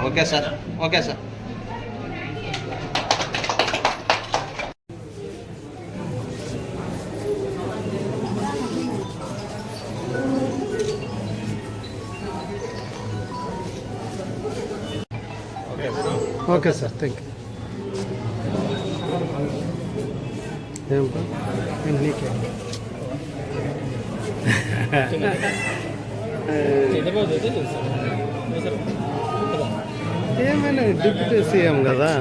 Okay sir, okay sir. Okay sir, thank you. నీకే ఏమైనా deputy CM కదా.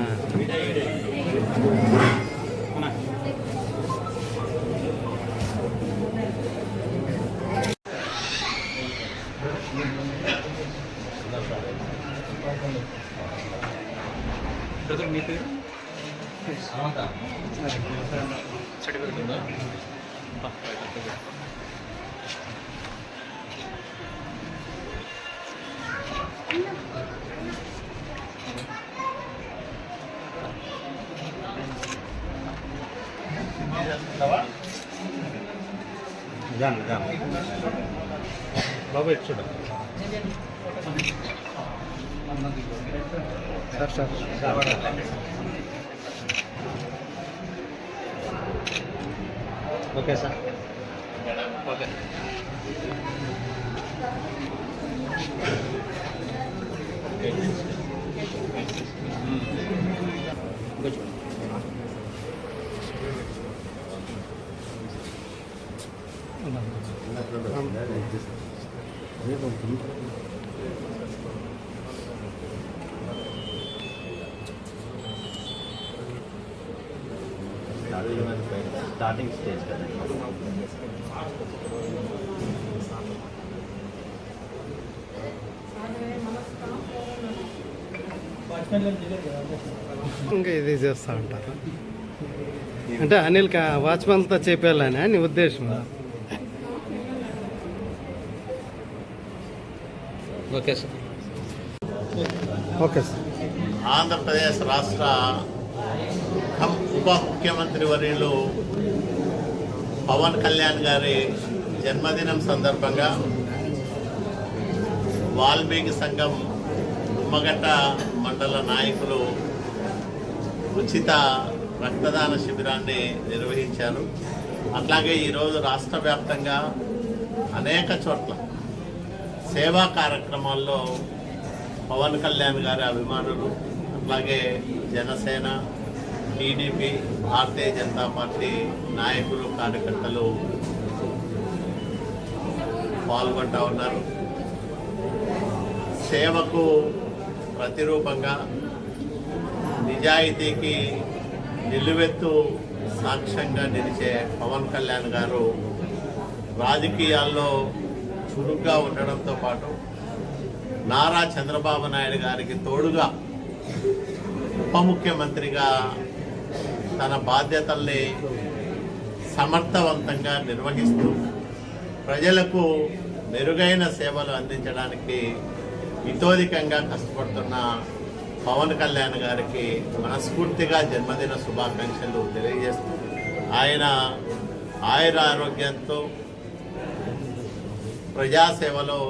మీ పేరు బాబు చూడ sir. Okay sir, okay. Starting stage కదా. ఇంకా ఇది చేస్తూ ఉంటారు అంటే అనిల్ వాచ్మెన్తో చెప్పాలని నీ ఉద్దేశం. Okay sir, okay sir. Andhra Pradesh రాష్ట్ర ఉప ముఖ్యమంత్రి వర్యులు పవన్ కళ్యాణ్ గారి జన్మదినం సందర్భంగా వాల్మీకి సంఘం తుమ్మగట్ట మండల నాయకులు ఉచిత రక్తదాన శిబిరాన్ని నిర్వహించారు. అట్లాగే ఈరోజు రాష్ట్ర వ్యాప్తంగా అనేక చోట్ల సేవా కార్యక్రమాల్లో పవన్ కళ్యాణ్ గారి అభిమానులు, అట్లాగే జనసేన, టీడీపీ, భారతీయ జనతా పార్టీ నాయకులు, కార్యకర్తలు పాల్గొంటూ ఉన్నారు. సేవకు ప్రతిరూపంగా నిజాయితీకి నిలువెత్తు సాక్ష్యంగా నిలిచే పవన్ కళ్యాణ్ గారు రాజకీయాల్లో చురుగ్గా ఉండడంతో పాటు నారా చంద్రబాబు నాయుడు గారికి తోడుగా ఉప ముఖ్యమంత్రిగా తన బాధ్యతల్ని సమర్థవంతంగా నిర్వహిస్తూ ప్రజలకు మెరుగైన సేవలు అందించడానికి ఇతోధికంగా కష్టపడుతున్న పవన్ కళ్యాణ్ గారికి మనస్ఫూర్తిగా జన్మదిన శుభాకాంక్షలు తెలియజేస్తూ ఆయన ఆయురారోగ్యంతో ప్రజాసేవలో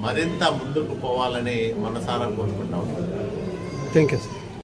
మరింత ముందుకు పోవాలని మనసారా కోరుకుంటా ఉన్నాను. Thank you sir.